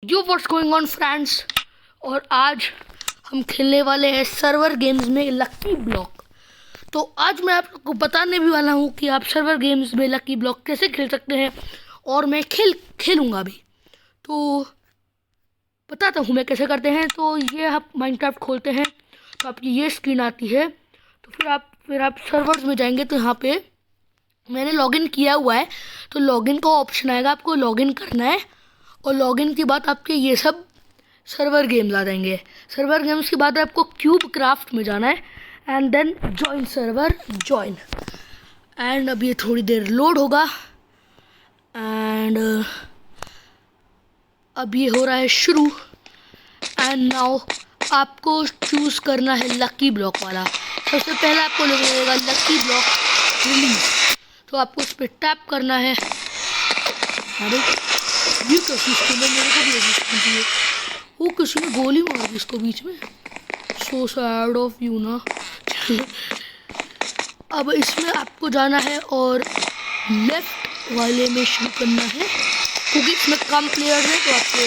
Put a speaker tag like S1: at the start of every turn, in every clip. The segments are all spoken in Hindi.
S1: Yo what's going on friends. और आज हम खेलने वाले हैं सर्वर गेम्स में लकी ब्लॉक। तो आज मैं आप लोग को बताने भी वाला हूँ कि आप सर्वर गेम्स में लकी ब्लॉक कैसे खेल सकते हैं, और मैं खेलूँगा भी। तो बताता हूँ मैं कैसे करते हैं। तो ये आप माइनक्राफ्ट खोलते हैं तो आपकी ये स्क्रीन आती है। तो फिर आप सर्वर्स में जाएंगे तो यहाँ पे मैंने लॉगिन किया हुआ है, तो लॉगिन का ऑप्शन आएगा, आपको लॉगिन करना है। और लॉगिन के बाद आपके ये सब सर्वर गेम्स आ जाएंगे। सर्वर गेम्स के बाद आपको क्यूब क्राफ्ट में जाना है and then join server join. And अब ये थोड़ी देर लोड होगा एंड अब ये हो रहा है शुरू। एंड नाउ आपको चूज़ करना है लकी ब्लॉक वाला। सबसे पहले आपको लगेगा लकी ब्लॉक रिलीज, तो आपको उस पर टैप करना है। अरे ये कैसी स्किन है, मेरे को भी ऐसी स्किन चाहिए। वो किसी ने गोली मार दी इसको बीच में। सो सैड ऑफ यू ना। अब इसमें आपको जाना है और लेफ्ट वाले में शुरू करना है, क्योंकि इसमें कम प्लेयर हैं तो आपके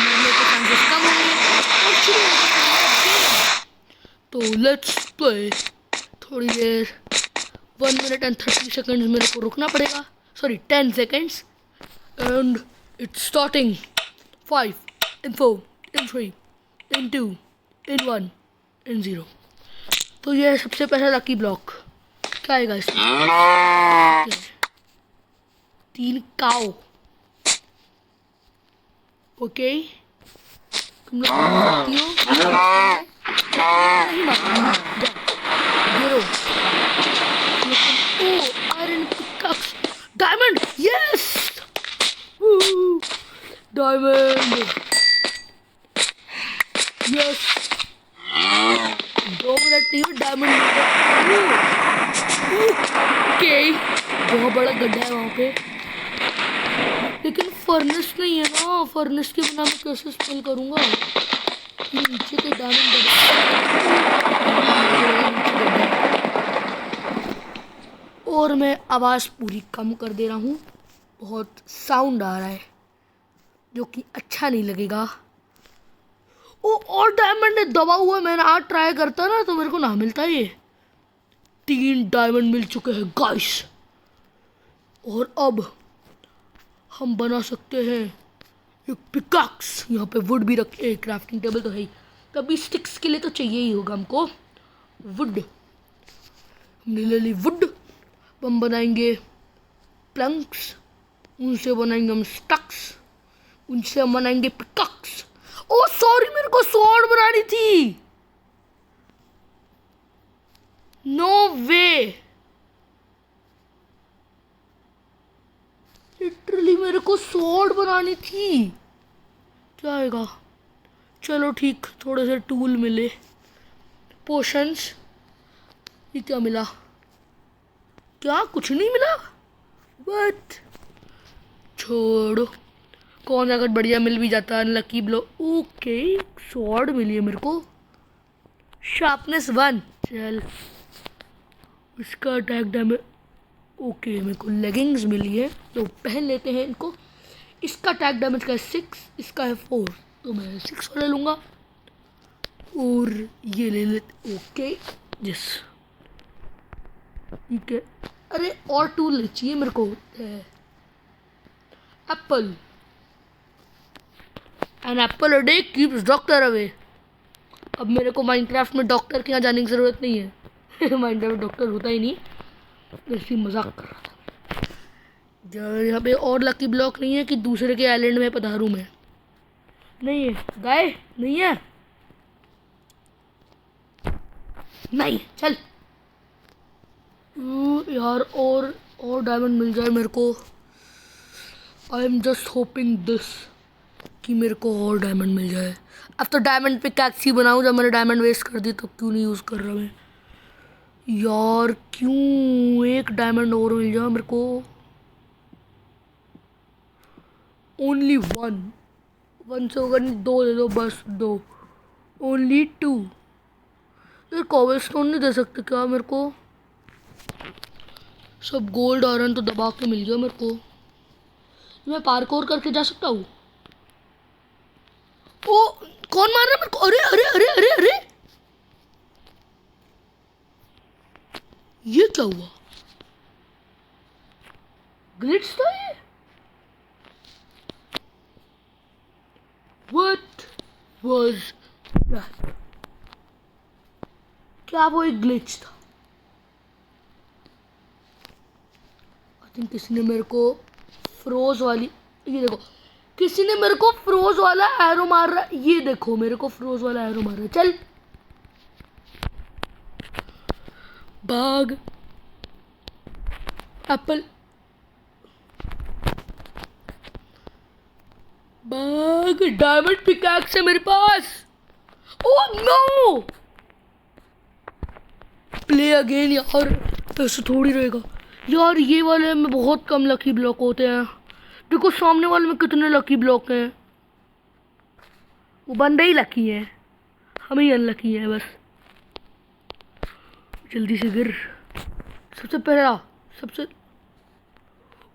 S1: मरने के चांसेस कम होंगे। और शुरू तो लेट्स प्ले। थोड़ी देर 1 मिनट एंड 30 सेकेंड्स मेरे को रुकना पड़ेगा, sorry 10 seconds. And it's starting 5 in 4 in 3 in 2 in 1 in 0। तो ये है सबसे पहला लकी ब्लॉक। क्या आएगा इसमें? 3 काऊ। ओके, तुम लोग मार सकती हो। नहीं मार गिरो। Iron pickaxe, diamond, yes diamond, yes. 2 minute नहीं, डायमंड। ओके, बहुत बड़ा गड्ढा है वहाँ पे, लेकिन फर्नेस नहीं है ना। फर्नेस के बिना मैं कैसे स्पेल करूँगा? नीचे के डायमंड। और मैं आवाज़ पूरी कम कर दे रहा हूँ, बहुत साउंड आ रहा है जो कि अच्छा नहीं लगेगा। ओ, और डायमंड ने दबा हुआ। मैंने आज ट्राई करता ना तो मेरे को ना मिलता। ये 3 डायमंड मिल चुके हैं गाइस। और अब हम बना सकते हैं एक पिकाक्स। यहाँ पे वुड भी रखे, क्राफ्टिंग टेबल तो है ही, तभी स्टिक्स के लिए तो चाहिए ही होगा हमको वुड। हमने ले ली वुड। हम बनाएंगे प्लंक्स, उनसे बनाएंगे हम स्टक्स, उनसे हम बनाएंगे पिकाक्स। ओ सॉरी, मेरे को स्वॉर्ड बनानी थी। नो वे, लिटरली मेरे को स्वॉर्ड बनानी थी। क्या आएगा? चलो ठीक, थोड़े से टूल मिले, पोशंस। ये क्या मिला? क्या कुछ नहीं मिला? बट छोड़ो, कौन अगर बढ़िया मिल भी जाता। Unlucky blow. ओके, स्वॉर्ड मिली है मेरे को, शार्पनेस 1। चल, इसका अटैक डैमेज। ओके, मेरे को लेगिंग्स मिली है तो पहन लेते हैं इनको। इसका अटैक डैमेज का है 6, इसका है 4, तो मैं 6 वाला लूँगा। और ये ले लेते। ओके यस, ठीक है। अरे और टूल चाहिए मेरे को। Apple, an apple a day keeps doctor away. अब मेरे को माइनक्राफ्ट में डॉक्टर के यहाँ जाने की ज़रूरत नहीं है। माइनक्राफ्ट में डॉक्टर होता ही नहीं, ऐसी मजाक कर रहा था। यहाँ पे और लकी ब्लॉक नहीं है कि दूसरे के आइलैंड में पधारूँ मैं? नहीं है गाय, नहीं है, नहीं। चल यार, और डायमंड मिल जाए मेरे को। I am just hoping this कि मेरे को और डायमंड मिल जाए। अब तो डायमंड पिकैक्स ही बनाऊँ, जब मैंने डायमंड वेस्ट कर दी तो क्यों नहीं यूज़ कर रहा मैं यार? क्यों? एक डायमंड और मिल जाए मेरे को। ओनली 1 से होगा नहीं, 2 दे दो बस, 2, ओनली 2। यार कॉबलस्टोन नहीं दे सकते क्या मेरे को? सब गोल्ड आयरन तो दबा के मिल गया मेरे को। मैं पार्कोर करके जा सकता हूँ? अरे अरे अरे अरे अरे, ये क्या हुआ? ग्लिच था ये? What was that? क्या वो एक ग्लिच था? आई थिंक किसी ने मेरे को फ्रोज वाली, ये देखो, किसी ने मेरे को फ्रोज वाला एरो मार रहा है। ये देखो मेरे को फ्रोज वाला एरो मार रहा है। चल भाग एप्पल, भाग। डायमंड पिकैक्स है मेरे पास। ओह नो, प्ले अगेन यार, ऐसे थोड़ी रहेगा यार। ये वाले में बहुत कम लकी ब्लॉक होते हैं। देखो सामने वाले में कितने लकी ब्लॉक हैं। वो बंदे ही लकी हैं, हम ही अनलकी हैं बस। जल्दी से गिर। सबसे पहला, सबसे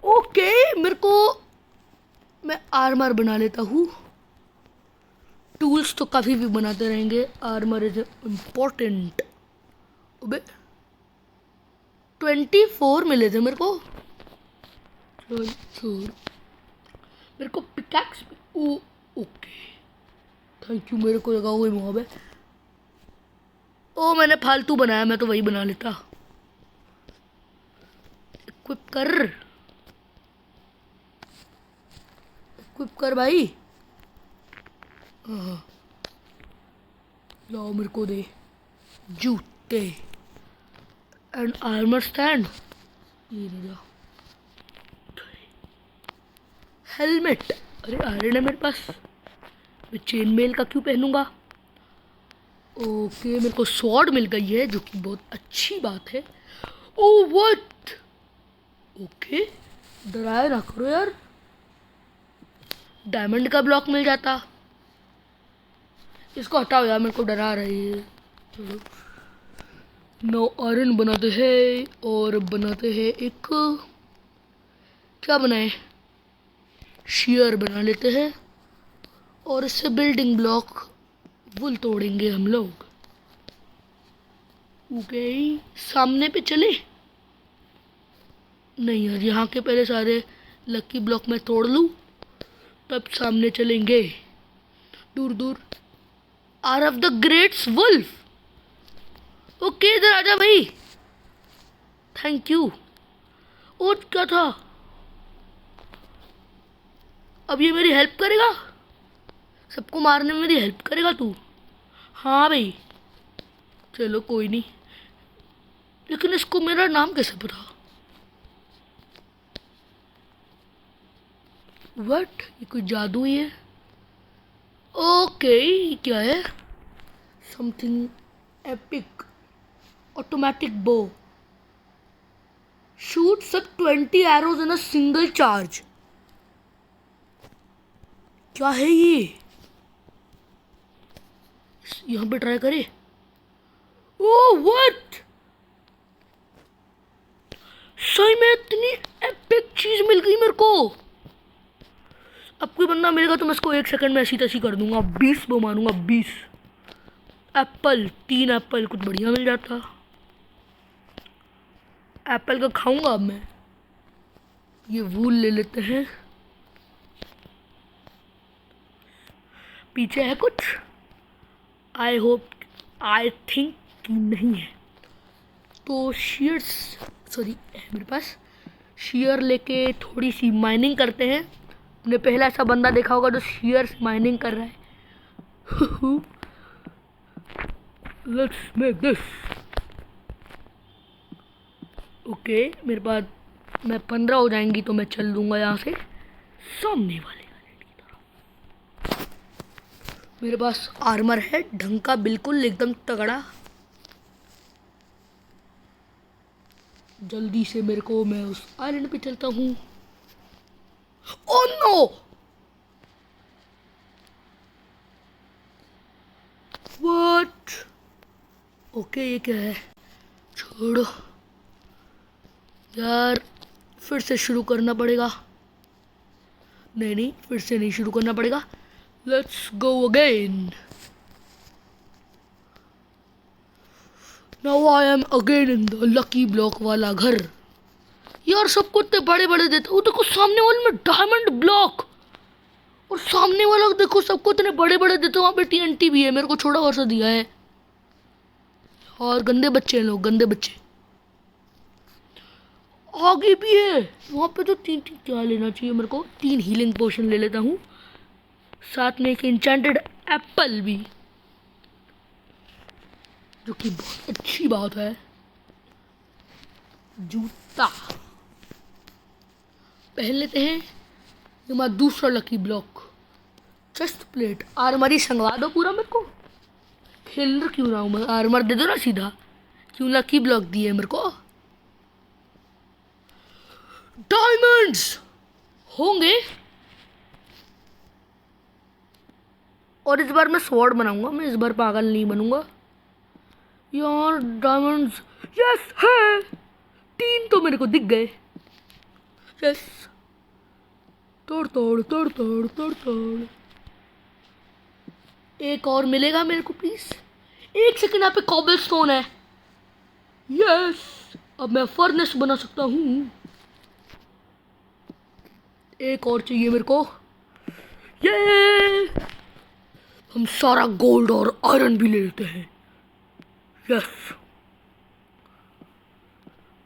S1: ओके, मेरे को, मैं आर्मर बना लेता हूँ। टूल्स तो काफ़ी भी बनाते रहेंगे। Armour is important. अबे 24 मिले थे मेरे को। छोड़, मेरे को pickaxe, oh okay, thank you. मेरे को लगा वही मॉब है। ओ मैंने फालतू बनाया, मैं तो वही बना लेता। इक्विप कर भाई। हाँ, लाओ मेरे को दे जूते एंड आर्मर स्टैंड। ये ले जाओ। हेलमेट, अरे आयरन है मेरे पास, मैं चेन मेल का क्यों पहनूंगा। ओके, मेरे को स्वॉर्ड मिल गई है, जो कि बहुत अच्छी बात है। ओह व्हाट, ओके, डराया ना करो यार। डायमंड का ब्लॉक मिल जाता। इसको हटाओ यार, मेरे को डरा रही है। चलो नो, आयरन बनाते हैं और बनाते हैं एक, क्या बनाए, शेयर बना लेते हैं। और इससे बिल्डिंग ब्लॉक वुल तोड़ेंगे हम लोग। ओके, सामने पे चले। नहीं यार, यहाँ के पहले सारे लकी ब्लॉक मैं तोड़ लूँ, तब सामने चलेंगे। दूर दूर। Are of the greats wolf. Okay, इधर आजा भाई, थैंक यू। और क्या था, अब ये मेरी हेल्प करेगा, सबको मारने में मेरी हेल्प करेगा तू? हाँ भाई, चलो कोई नहीं। लेकिन इसको मेरा नाम कैसे पता? व्हाट, ये कोई जादू ही है? ओके, ये क्या है? Something epic. ऑटोमेटिक बो, shoots up 20 arrows in a single charge. क्या है ये? यहाँ पे ट्राई करे। ओह व्हाट, सही में इतनी एपिक चीज मिल गई मेरे को। अब कोई बंदा मिलेगा तो मैं इसको 1 सेकंड में ऐसी तैसी कर दूंगा। 20 वो मारूंगा, 20 एप्पल। 3 एप्पल कुछ बढ़िया मिल जाता। एप्पल का खाऊंगा अब मैं। ये वूल ले लेते हैं। पीछे है कुछ, आई होप, आई थिंक कि नहीं है। तो शेयर्स, सॉरी, है मेरे पास। शेयर लेके थोड़ी सी माइनिंग करते हैं। तुमने पहला ऐसा बंदा देखा होगा जो शेयर्स माइनिंग कर रहा है। Let's make this. ओके, मेरे पास, मैं 15 हो जाएंगी तो मैं चल दूंगा यहाँ से सामने वाले की तरफ। मेरे पास आर्मर है ढंग का, बिल्कुल एकदम तगड़ा। जल्दी से मेरे को, मैं उस आइलैंड पे चलता हूँ। ओह नो, व्हाट, ओके, ये क्या है? छोड़ो यार, फिर से शुरू करना पड़ेगा। नहीं, फिर से नहीं शुरू करना पड़ेगा। Let's go again. Now I am again in the lucky block वाला घर। यार सबको इतने बड़े बड़े देते हो, देखो सामने वाले में डायमंड ब्लॉक, और सामने वाला देखो सबको इतने बड़े बड़े देते हो। वहाँ पे टीएनटी भी है, मेरे को छोटा वर्षा दिया है। और गंदे बच्चे हैं लोग, गंदे बच्चे। आगे भी है वहाँ पे तो तीन तीन, क्या लेना चाहिए मेरे को, 3 हीलिंग पोशन ले लेता हूँ, साथ में एक इंचेंटेड एप्पल भी, जो कि बहुत अच्छी बात है। जूता पहन लेते हैं। ये हमारा दूसरा lucky block. Chest plate, armoury संगवा दो पूरा मेरे को। खेल क्यों ना हूँ मैं, आर्मर दे दो ना सीधा, क्यों लकी ब्लॉक दिए मेरे को। डायमंड्स होंगे, और इस बार मैं स्वॉर्ड बनाऊंगा, मैं इस बार पागल नहीं बनूंगा यार। डायमंड्स यस है, 3 तो मेरे को दिख गए। यस, तोड़ तोड़ तोड़ तोड़ तोड़ तोड़। एक और मिलेगा मेरे को प्लीज। 1 सेकंड, यहाँ पे कॉबल स्टोन है। यस, अब मैं फर्नेस बना सकता हूँ। एक और चाहिए मेरे को। ये हम सारा गोल्ड और आयरन भी ले लेते हैं। यस,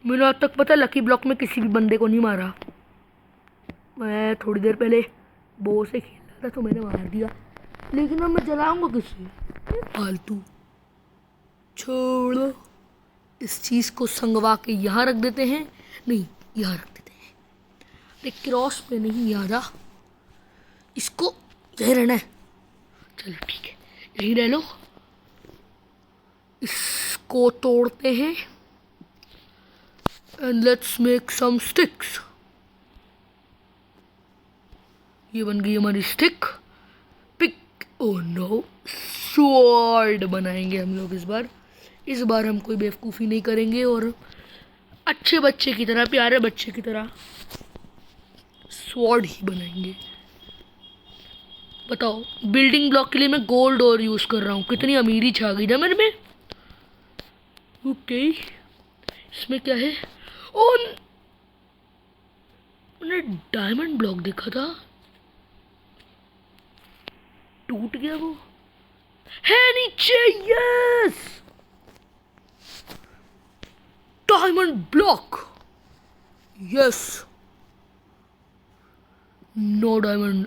S1: मैंने आज तक पता लकी ब्लॉक में किसी भी बंदे को नहीं मारा। मैं थोड़ी देर पहले बो से खेल रहा था तो मैंने मार दिया, लेकिन अब मैं जलाऊंगा किसी फालतू। छोड़ो, इस चीज़ को संगवा के यहाँ रख देते हैं। नहीं, यहाँ रख देते हैं। अरे क्रॉस पे नहीं आ रहा, इसको यही रहना है। चलो ठीक है, यही रह लो। इसको तोड़ते हैं and let's make some sticks. ये बन गई हमारी stick. Pick, oh no, sword बनाएंगे हम लोग इस बार। इस बार हम कोई बेवकूफ़ी नहीं करेंगे और अच्छे बच्चे की तरह, प्यारे बच्चे की तरह स्वॉर्ड ही बनाएंगे। बताओ, बिल्डिंग ब्लॉक के लिए मैं गोल्ड और यूज़ कर रहा हूँ, कितनी अमीरी छा गई ना मेरे में। ओके, इसमें क्या है। ओ, मैंने डायमंड ब्लॉक देखा था, टूट गया वो है नीचे। Yes, diamond block. Yes, no diamond.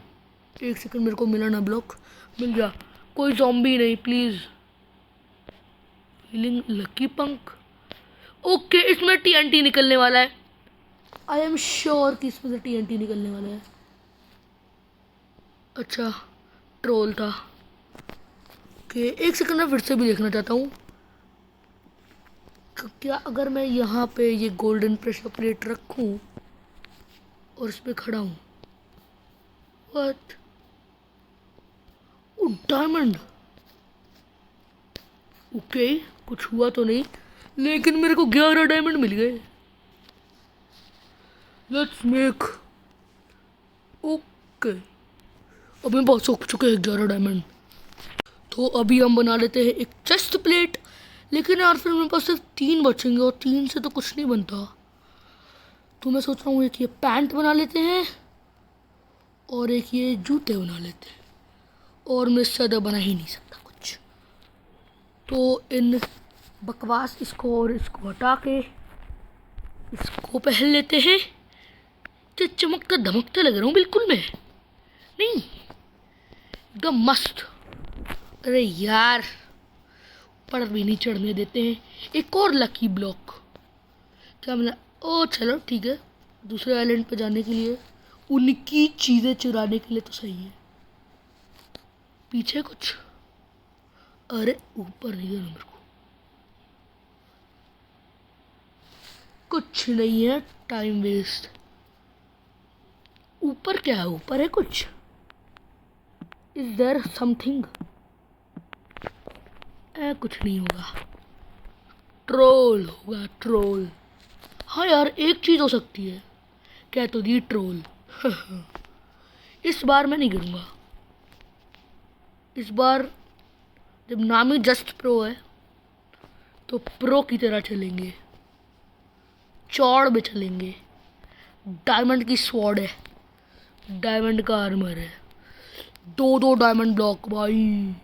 S1: 1 second, मेरे को मिला ना ब्लॉक, मिल गया। कोई ज़ॉम्बी नहीं please. Healing lucky punk. Okay, इसमें टीएनटी निकलने वाला है। आई एम श्योर कि इसमें से टीएनटी निकलने वाला है। अच्छा, ट्रोल था। ओके, 1 सेकंड में फिर से भी देखना चाहता हूँ। क्या अगर मैं यहाँ पे ये गोल्डन प्रेशर प्लेट रखूँ और इस पर खड़ा हूँ, व्हाट, ओ डायमंड। ओके, कुछ हुआ तो नहीं, लेकिन मेरे को 11 डायमंड मिल गए। लेट्स मेक, ओके, अब मेरे पास हो चुके हैं 11 डायमंड। तो अभी हम बना लेते हैं एक चेस्ट प्लेट, लेकिन यार फिर मेरे पास सिर्फ 3 बचेंगे और 3 से तो कुछ नहीं बनता। तो मैं सोच रहा हूँ एक ये पैंट बना लेते हैं और एक ये जूते बना लेते हैं, और मैं इससे ज़्यादा बना ही नहीं सकता कुछ। तो इन बकवास इसको और इसको हटा के इसको पहन लेते हैं। तो चमकता धमकता लग रहा हूँ बिल्कुल मैं, नहीं, एकदम मस्त। अरे यार, ऊपर भी नहीं चढ़ने देते हैं। एक और लकी ब्लॉक क्या मिला। ओ चलो ठीक है, दूसरे आइलैंड पर जाने के लिए, उनकी चीज़ें चुराने के लिए तो सही है। पीछे कुछ, अरे ऊपर नहीं है, मेरे को कुछ नहीं है, टाइम वेस्ट। ऊपर क्या है, ऊपर है कुछ, इज देयर समथिंग। कुछ नहीं होगा, ट्रोल होगा, ट्रोल। हाँ यार, एक चीज़ हो सकती है, क्या तो दी ट्रोल। इस बार मैं नहीं करूँगा। इस बार जब नाम ही जस्ट प्रो है तो प्रो की तरह चलेंगे, चौड़ में चलेंगे। डायमंड की स्वॉर्ड है, डायमंड का आर्मर है, दो डायमंड ब्लॉक भाई।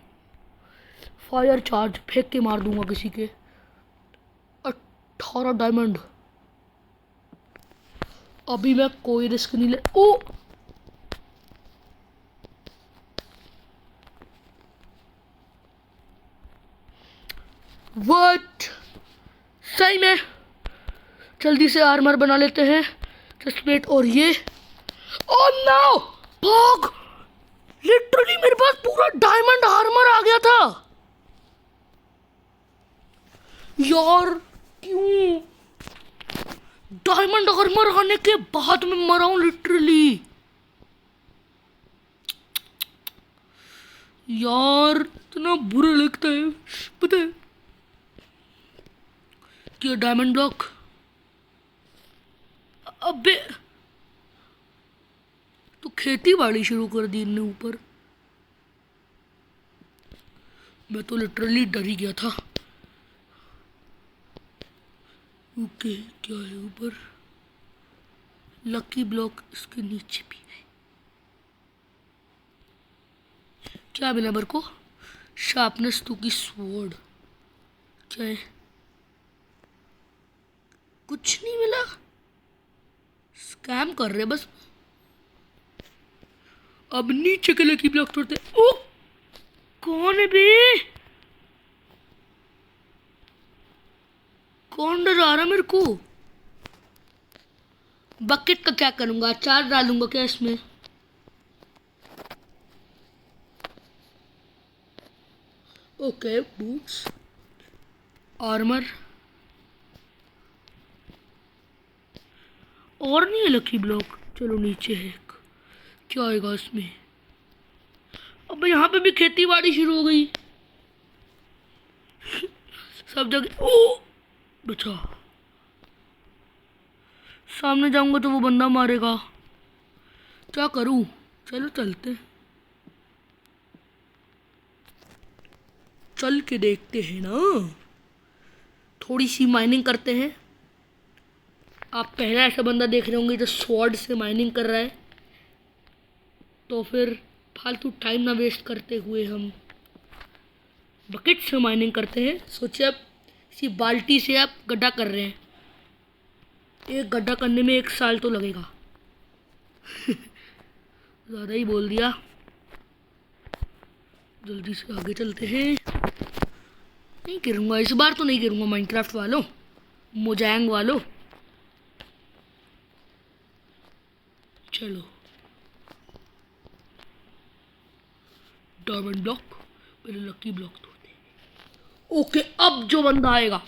S1: फायर चार्ज फेंक के मार दूंगा किसी के। 18 डायमंड। अभी मैं कोई रिस्क नहीं ले। ओ व्हाट, सही में। जल्दी से आर्मर बना लेते हैं, चेस्ट प्लेट। और ये ओह नो, भाग। लिटरली मेरे पास पूरा डायमंड आर्मर आ गया था यार। क्यों डायमंड आर्मर आने के बाद मैं मरा हूं लिटरली यार। इतना बुरा लगता है पता है। क्या डायमंड ब्लॉक। अबे तो खेती बाड़ी शुरू कर दी इनने ऊपर। मैं तो लिटरली डर ही गया था। ओके क्या है ऊपर। लकी ब्लॉक इसके नीचे भी है। क्या मिला मेरे को। शार्पनेस 2 की स्वॉर्ड। क्या है, कुछ नहीं मिला। स्कैम कर रहे बस। अब नीचे के लकी ब्लॉक तोड़ते। ओ कौन है बे, कौन डरा रहा मेरे को। बकेट का क्या करूंगा, चार डालूंगा क्या इसमें। Okay boots, armour. और नहीं है लकी ब्लॉक। चलो नीचे है। क्या आएगा इसमें। अब यहाँ पे भी खेती बाड़ी शुरू हो गई सब जगह। ओ बचा, सामने जाऊंगा तो वो बंदा मारेगा। क्या करूं, चलो चलते चल के देखते हैं ना। थोड़ी सी माइनिंग करते हैं। आप पहला ऐसा बंदा देख रहे होंगे जो स्वॉर्ड से माइनिंग कर रहा है, तो फिर फालतू टाइम ना वेस्ट करते हुए हम बकेट से माइनिंग करते हैं। सोचिए आप इसी बाल्टी से आप गड्ढा कर रहे हैं। एक गड्ढा करने में 1 साल तो लगेगा ज़्यादा ही बोल दिया। जल्दी से आगे चलते हैं। नहीं गिरूंगा इस बार, तो नहीं गिरूंगा माइनक्राफ्ट वालों, मोजैंग वालों। चलो डायमंड ब्लॉक, पहले लकी ब्लॉक तोड़ते हैं। ओके अब जो बंदा आएगा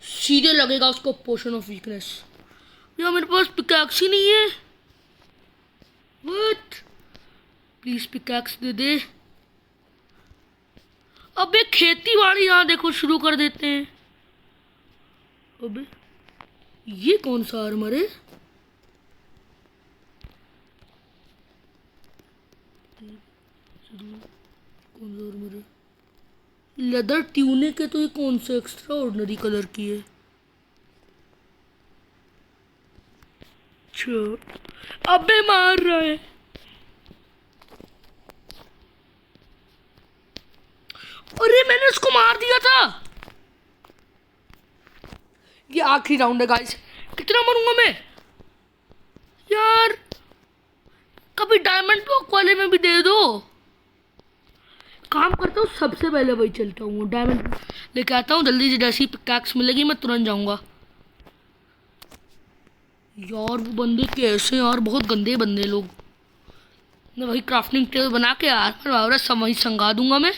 S1: सीधे लगेगा उसको पोशन ऑफ वीकनेस। यार मेरे पास पिकैक्स ही नहीं है। व्हाट, प्लीज पिकैक्स दे दे। अबे खेती बाड़ी यहाँ देखो शुरू कर देते हैं। अबे ये कौन सा आर्मर है। कौन सा आर्मर है। लेदर ट्यूनिक है, तो ये कौन सा एक्स्ट्रा ऑर्डिनरी कलर की है। अच्छा अबे मार रहा है। अरे मैंने उसको मार दिया था। ये आखिरी राउंड है गाइस। कितना मरूंगा मैं यार। कभी डायमंड ब्लॉक वाले में भी दे दो। काम करता हूँ, सबसे पहले वही चलता हूँ, डायमंड लेके आता हूँ जल्दी से। जैसी पिकैक्स मिलेगी मैं तुरंत जाऊंगा। यार वो बंदे कैसे यार, बहुत गंदे बंदे लोग। मैं वही क्राफ्टिंग टेबल बना के यार सब वहीं संगा दूंगा मैं।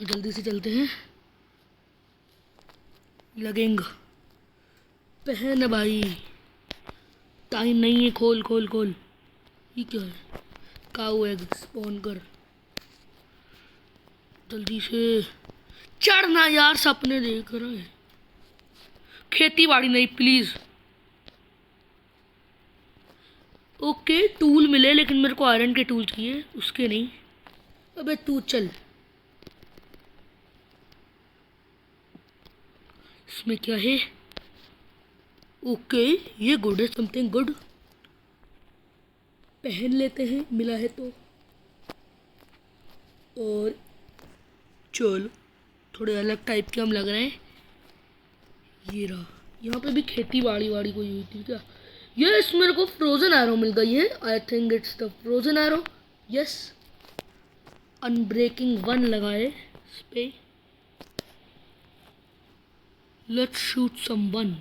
S1: जल्दी से चलते हैं। लगेंगे पहन भाई, टाइम नहीं है। खोल खोल खोल। ये क्या है, काऊ एग स्पॉन कर। जल्दी से चढ़ना यार, सपने देख रहा है। खेती बाड़ी नहीं प्लीज। ओके टूल मिले, लेकिन मेरे को आयरन के टूल चाहिए, उसके नहीं। अबे तू चल। इसमें क्या है? ओके, ये गुड है, समथिंग गुड। पहन लेते हैं, मिला है तो। और चलो, थोड़े अलग टाइप के हम लग रहे हैं। ये रहा, यहाँ पे भी खेती बाड़ी वाड़ी कोई हुई थी क्या? यस, मेरे को फ्रोजन एरो मिल गई है। I think it's the frozen arrow. Yes, unbreaking 1 लगाए इस पे। Let's shoot someone.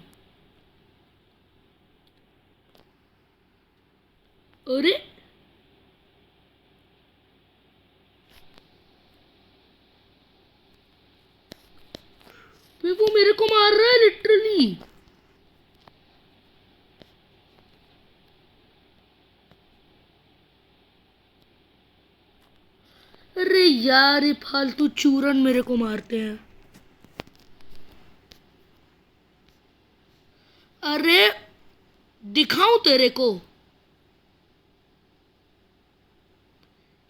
S1: अरे वो मेरे को मार रहा है लिटरली। अरे यार, ये फालतू चूरन मेरे को मारते हैं। अरे दिखाऊं तेरे को?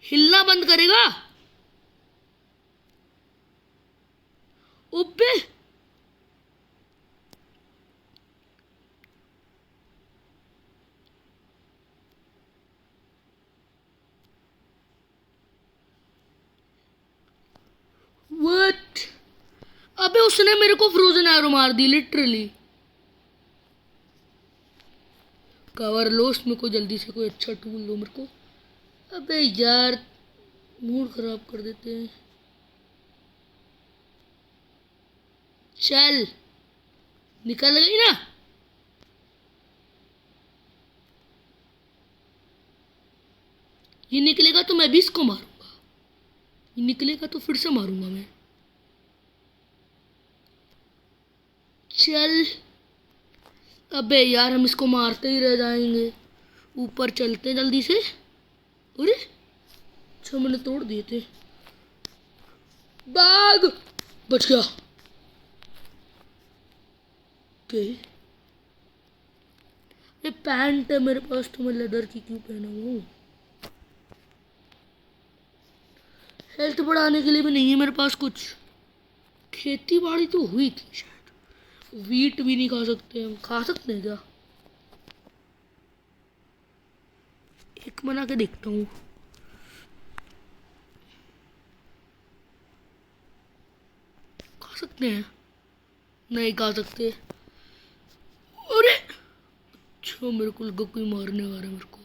S1: हिलना बंद करेगा? ओबे, व्हाट? अबे उसने मेरे को फ्रोजन एरो मार दी लिटरली। कवर लो, उसमें कोई जल्दी से कोई अच्छा टूल दो मेरे को। अबे यार, मूड खराब कर देते हैं। चल, निकल गई ना? ये निकलेगा तो मैं भी इसको मारूंगा। ये निकलेगा तो फिर से मारूंगा मैं। चल, अबे यार, हम इसको मारते ही रह जाएंगे। ऊपर चलते हैं जल्दी से। अरे अच्छा, मैंने तोड़ दिए थे। बैग बच गया। ओके, ये पैंट है मेरे पास, तो मैं लेदर की क्यों पहना हूँ? हेल्थ बढ़ाने के लिए भी नहीं है मेरे पास कुछ। खेती बाड़ी तो हुई थी शायद। वीट भी नहीं खा सकते हम। खा सकते हैं क्या? एक बना के देखता हूँ। खा सकते हैं? नहीं खा सकते। अरे अच्छा, मेरे को लगा कोई मारने वाला है मेरे को।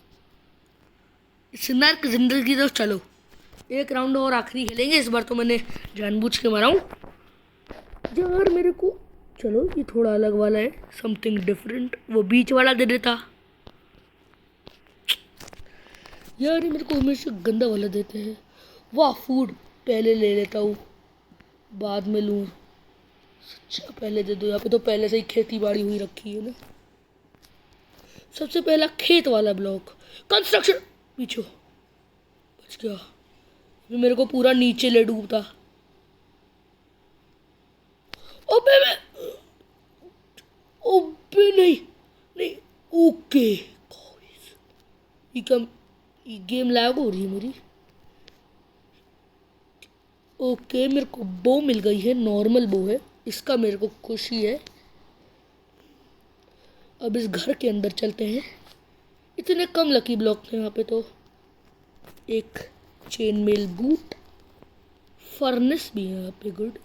S1: इस नर्क जिंदगी तो चलो, एक राउंड और आखिरी खेलेंगे। इस बार तो मैंने जानबूझ के मारा हूँ यार मेरे को। चलो, ये थोड़ा अलग वाला है, समथिंग डिफरेंट। वो बीच वाला दे देता यार, ये मेरे को हमेशा गंदा वाला देते हैं। वाह, फूड पहले ले लेता हूँ, बाद में लूँ। अच्छा, पहले दे दो। यहाँ पे तो पहले से ही खेती बाड़ी हुई रखी है ना। सबसे पहला खेत वाला ब्लॉक, कंस्ट्रक्शन। पीछे बच गया। अभी मेरे को पूरा नीचे ले डूबता। ओबे मैं, ओबे नहीं, नहीं। ओके, ये गेम लैग हो रही है मेरी। ओके, मेरे को बो मिल गई है, नॉर्मल बो है। इसका मेरे को खुशी है। अब इस घर के अंदर चलते हैं। इतने कम लकी ब्लॉक थे यहाँ पे तो। एक चेन मेल बूट, फर्नेस भी है यहाँ पे, गुड।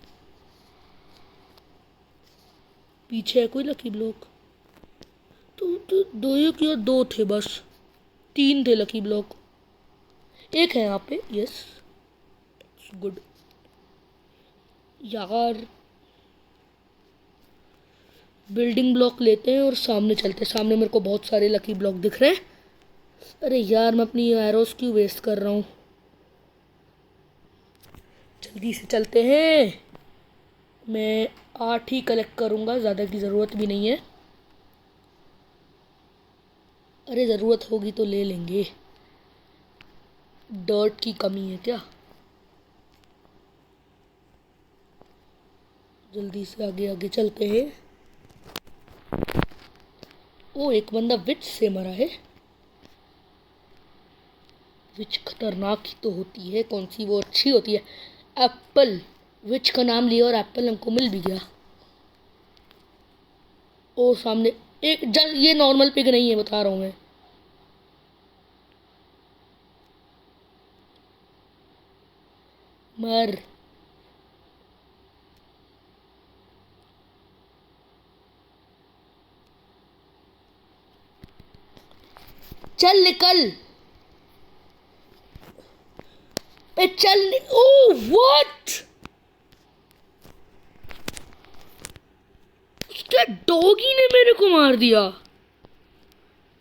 S1: पीछे है कोई लकी ब्लॉक? तो दो ही क्यों? दो थे बस, 3 थे लकी ब्लॉक। एक है यहाँ पे, यस, गुड। यार, बिल्डिंग ब्लॉक लेते हैं और सामने चलते हैं। सामने मेरे को बहुत सारे लकी ब्लॉक दिख रहे हैं। अरे यार, मैं अपनी एरोस क्यों वेस्ट कर रहा हूँ? जल्दी से चलते हैं। मैं 8 ही कलेक्ट करूँगा, ज़्यादा की ज़रूरत भी नहीं है। अरे ज़रूरत होगी तो ले लेंगे। डर्ट की कमी है क्या? जल्दी से आगे आगे चलते हैं। ओ, एक बंदा विच से मरा है। विच खतरनाक ही तो होती है। कौन सी वो अच्छी होती है? एप्पल। विच का नाम लिया और एप्पल हमको मिल भी गया। ओ सामने एक जस्ट, ये नॉर्मल पिग नहीं है, बता रहा हूँ मैं। मर। चल निकल। ए चल ओ व्हाट, उसके डॉगी ने मेरे को मार दिया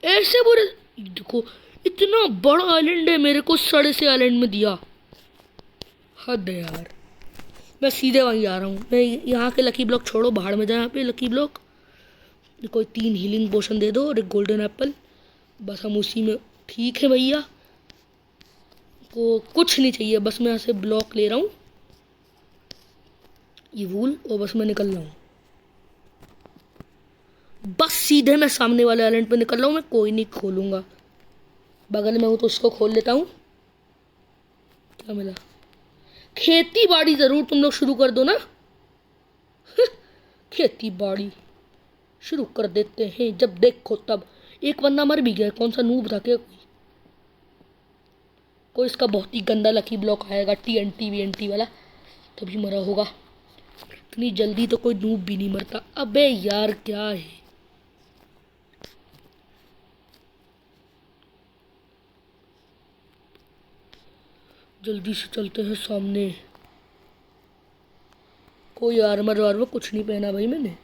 S1: ऐसे बुरे। देखो इतना बड़ा आइलैंड है, मेरे को सड़े से आइलैंड में दिया। हद है यार। मैं सीधे वहीं जा रहा हूँ। मैं यहाँ के लकी ब्लॉक छोड़ो, बाहर में जा। यहाँ पे लकी ब्लॉक कोई 3 हीलिंग पोशन दे दो और एक गोल्डन एप्पल, बस हम उसी में ठीक है भैया। को कुछ नहीं चाहिए, बस मैं यहाँ से ब्लॉक ले रहा हूँ ये वूल, और बस मैं निकल रहा हूँ। बस सीधे मैं सामने वाले आइलैंड पे निकल रहा हूँ। मैं कोई नहीं खोलूँगा, बगल में हूँ तो उसको खोल लेता हूँ। क्या मिला? खेती बाड़ी ज़रूर तुम लोग शुरू कर दो ना। खेती बाड़ी शुरू कर देते हैं जब देखो तब। एक बंदा मर भी गया, कौन सा नूब था क्या? कोई इसका बहुत ही गंदा लकी ब्लॉक आएगा, TNT VNT वाला, तभी मरा होगा। इतनी जल्दी तो कोई नूब भी नहीं मरता। अबे यार क्या है? जल्दी से चलते हैं सामने। कोई आर्मर वार्मर कुछ नहीं पहना भाई मैंने,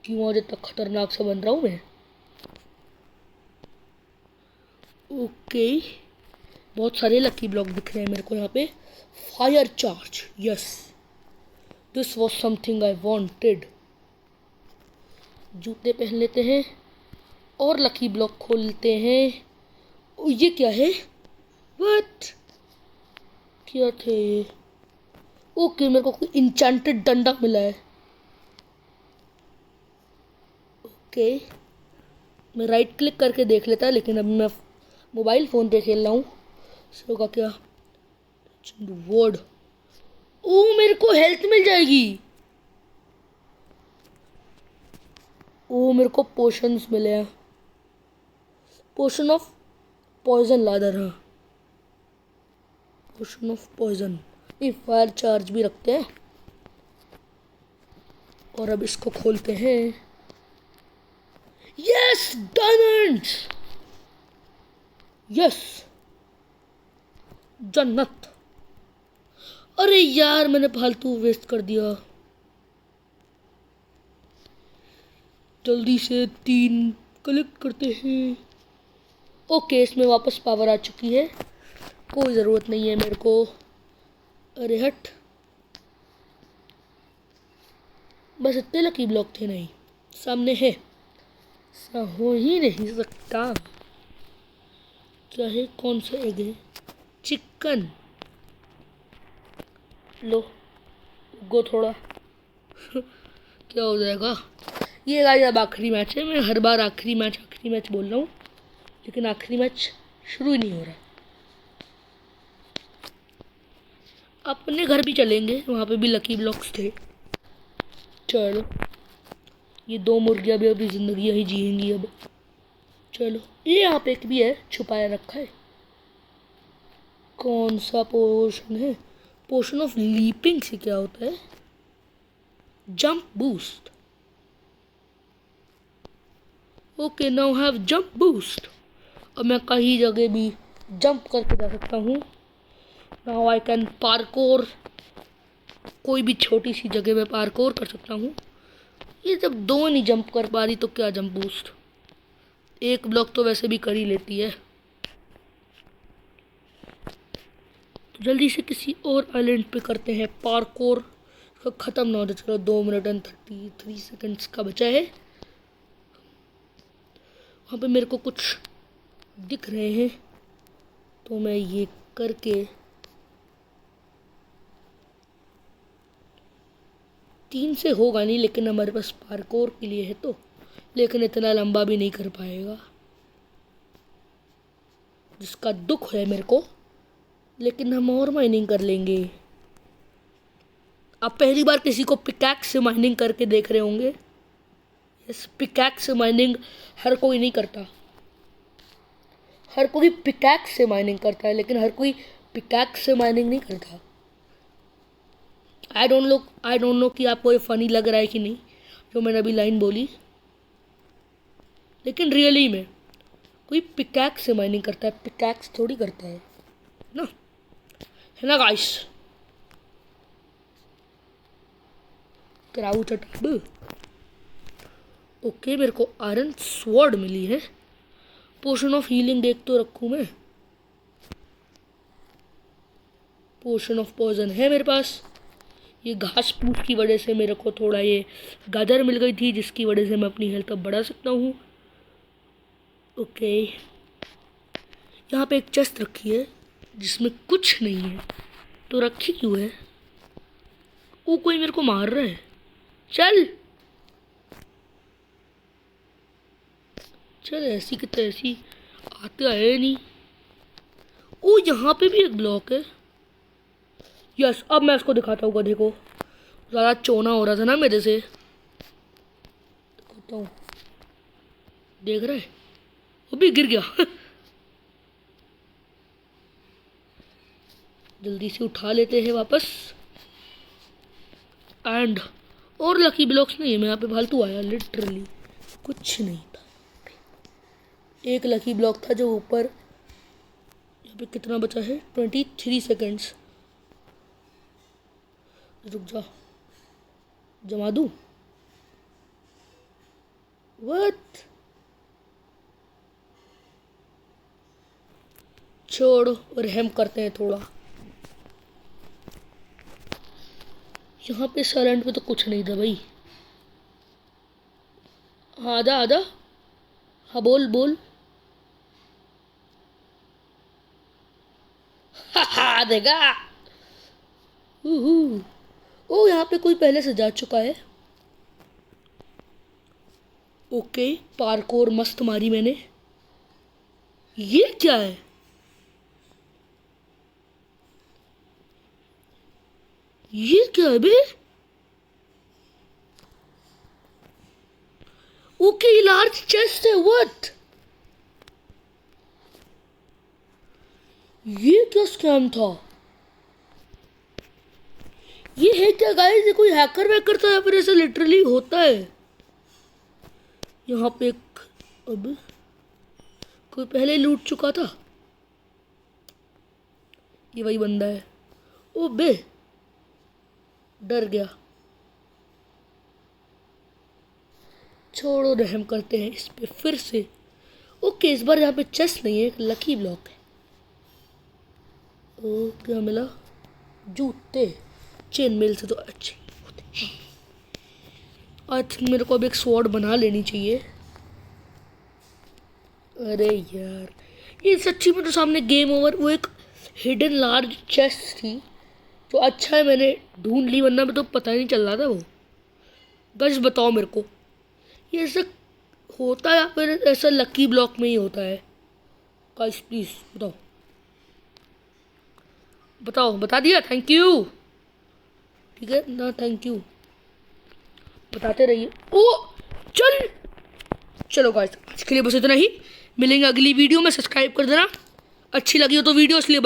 S1: क्यों आज इतना खतरनाक सा बन रहा हूँ मैं। ओके, बहुत सारे लकी ब्लॉक दिख रहे हैं मेरे को यहाँ पे। Fire charge, yes this was something I wanted. जूते पहन लेते हैं और लकी ब्लॉक खोलते हैं। ओ, ये क्या है? व्हाट, क्या थे ये? ओके, मेरे को कोई इंचेंटेड डंडा मिला है। ओके, मैं राइट क्लिक करके देख लेता, लेकिन अब मैं मोबाइल फ़ोन पे खेल रहा हूँ। इसका होगा क्या? वर्ड। ओ मेरे को हेल्थ मिल जाएगी। ओ मेरे को पोशंस मिले हैं। पोशन ऑफ पॉइजन लादर, हाँ पोशन ऑफ पॉइजन। ये फायर चार्ज भी रखते हैं। और अब इसको खोलते हैं। यस डायमंड्स, यस जन्नत। अरे यार मैंने फालतू वेस्ट कर दिया। जल्दी से 3 कलेक्ट करते हैं। ओके, इसमें वापस पावर आ चुकी है, कोई ज़रूरत नहीं है मेरे को। अरे हट, बस इतने लकी ब्लॉक थे। नहीं, सामने है, ऐसा हो ही नहीं सकता। क्या है? कौन सा एग है? चिकन लो, गो थोड़ा। क्या हो जाएगा? ये गाइस अब आखिरी मैच है। मैं हर बार आखिरी मैच बोल रहा हूँ, लेकिन आखिरी मैच शुरू ही नहीं हो रहा। अपने घर भी चलेंगे, वहाँ पे भी लकी ब्लॉक्स थे। चलो, ये 2 मुर्गियाँ भी अभी ज़िंदगी यही जिएंगी अब। चलो, ये यहाँ पे एक भी है, छुपाया रखा है। कौन सा पोशन है? पोशन ऑफ लीपिंग से क्या होता है? Jump boost. Okay, now have jump boost. अब मैं कहीं जगह भी जंप करके जा सकता हूँ। नाउ आई कैन पार्कोर, कोई भी छोटी सी जगह में पार्कोर कर सकता हूँ। ये जब 2 नहीं जंप कर पा रही तो क्या जंप बूस्ट? एक ब्लॉक तो वैसे भी कर ही लेती है। तो जल्दी से किसी और आइलैंड पे करते हैं पार्कोर, ख़त्म ना हो जाए। चलो 2 मिनट एंड 33 सेकंड्स का बचा है। वहाँ पे मेरे को कुछ दिख रहे हैं, तो मैं ये करके 3 से होगा नहीं, लेकिन हमारे पास पार्कोर के लिए है तो। लेकिन इतना लंबा भी नहीं कर पाएगा, जिसका दुख है मेरे को। लेकिन हम और माइनिंग कर लेंगे। आप पहली बार किसी को पिकैक्स से माइनिंग करके देख रहे होंगे, यस, पिकैक्स से माइनिंग हर कोई नहीं करता। हर कोई पिकैक्स से माइनिंग करता है, लेकिन हर कोई पिकैक्स से माइनिंग नहीं करता। आई डोंट नो कि आपको ये फनी लग रहा है कि नहीं जो मैंने अभी लाइन बोली, लेकिन रियली में कोई पिकैक्स से माइनिंग करता है, पिकैक्स थोड़ी करता है ना, है ना गाइस। Crouch attack. ओके, मेरे को आयरन स्वॉर्ड मिली है। पोशन ऑफ हीलिंग देख तो रखूँ मैं। पोशन ऑफ पॉइजन है मेरे पास। ये घास फूस की वजह से मेरे को थोड़ा ये गाजर मिल गई थी, जिसकी वजह से मैं अपनी हेल्थ अब बढ़ा सकता हूँ। ओके, यहाँ पे एक चेस्ट रखी है जिसमें कुछ नहीं है, तो रखी क्यों है? वो कोई मेरे को मार रहा है। चल चल, ऐसी की तैसी आते आए नहीं। ओ, यहाँ पे भी एक ब्लॉक है। यस, अब मैं इसको दिखाता हूँ। देखो, ज़्यादा चोना हो रहा था ना मेरे से। दिखाता हूँ, देख रहे, वो भी गिर गया। जल्दी से उठा लेते हैं वापस। एंड और लकी ब्लॉक्स नहीं है, मैं यहाँ पे फालतू आया, लिटरली कुछ नहीं था। एक लकी ब्लॉक था जो ऊपर। यहाँ पे कितना बचा है? 23 सेकेंड्स। रुक जा, जमा दूँ? व्हाट? छोड़ो, रहम करते हैं थोड़ा। यहाँ पे साइलेंट में तो कुछ नहीं था भाई। हाँ, आजा आजा। हाँ, बोल बोल। हा, देगा। ओ, यहाँ पे कोई पहले से जा चुका है। ओके, पार्कोर मस्त मारी मैंने। ये क्या है? ये क्या है बे? ओके, लार्ज चेस्ट है। व्हाट? ये क्या स्कैम था? ये है क्या गाइस? ये कोई हैकर वैकर था या फिर ऐसा लिटरली होता है? यहाँ पे एक, अब कोई पहले लूट चुका था। ये वही बंदा है। ओ बे, डर गया। छोड़ो, रहम करते हैं इस पे फिर से। ओके, इस बार यहाँ पे चेस्ट नहीं है, एक लकी ब्लॉक है। ओ, क्या मिला? जूते। चेन मेल से तो अच्छे होते हैं। आई थिंक मेरे को अब एक स्वॉर्ड बना लेनी चाहिए। अरे यार, ये सच्ची में तो सामने गेम ओवर। वो एक हिडन लार्ज चेस्ट थी, तो अच्छा है मैंने ढूंढ ली, वरना में तो पता ही नहीं चल रहा था वो। बस बताओ मेरे को, ये ऐसा होता है या फिर ऐसा लकी ब्लॉक में ही होता है? गाइस प्लीज़ बताओ, बताओ। बता दिया, थैंक यू। ठीक है ना, थैंक यू, बताते रहिए। ओ चल, चलो गाइस, आज के लिए बस इतना ही। मिलेंगे अगली वीडियो में। सब्सक्राइब कर देना, अच्छी लगी हो तो वीडियो, इसलिए